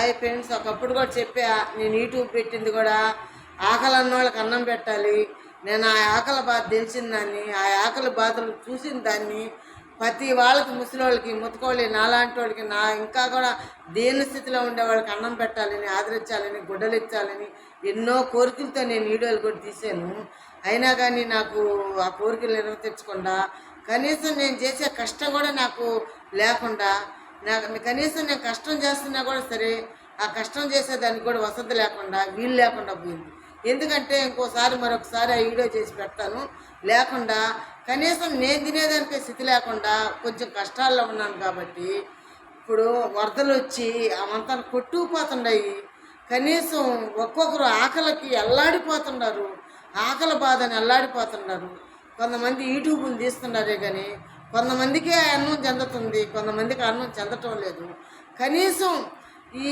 Hi friends, ఒకప్పుడు కూడా చెప్పా నేను యూట్యూబ్ పెట్టింది కూడా ఆకలి అన్న వాళ్ళకి అన్నం పెట్టాలి. నేను ఆ ఆకలి బాధ తెలిసిన దాన్ని, ఆ ఆకలి బాధలు చూసిన దాన్ని, ప్రతి వాళ్ళకి, ముసలి వాళ్ళకి, ముతకోళ్ళకి, నాలాంటి వాళ్ళకి, నా ఇంకా కూడా దీన స్థితిలో ఉండే వాళ్ళకి అన్నం పెట్టాలని, ఆదరించాలని, గుడ్డలు ఇచ్చాలని ఎన్నో కోరికలతో నేను వీడియోలు కూడా తీసాను. అయినా కానీ నాకు ఆ కోరికలు నెరవేర్చకుండా, కనీసం నేను చేసే కష్టం కూడా నాకు లేకుండా, నాకు కనీసం నేను కష్టం చేస్తున్నా కూడా సరే ఆ కష్టం చేసేదానికి కూడా వసతి లేకుండా, వీలు లేకుండా పోయింది. ఎందుకంటే ఇంకోసారి మరొకసారి ఆ వీడియో చేసి పెడతాను. లేకుండా కనీసం నేను తినేదానికి స్థితి లేకుండా కొంచెం కష్టాల్లో ఉన్నాను కాబట్టి, ఇప్పుడు వరదలు వచ్చి అవంతా కొట్టుకుపోతున్నాయి. కనీసం ఒక్కొక్కరు ఆకలికి అల్లాడిపోతున్నారు, ఆకలి బాధని అల్లాడిపోతున్నారు. కొంతమంది యూట్యూబ్లు తీస్తున్నారే కానీ కొంతమందికే అన్నం చెందుతుంది, కొంతమందికి అన్నం చెందటం లేదు. కనీసం ఈ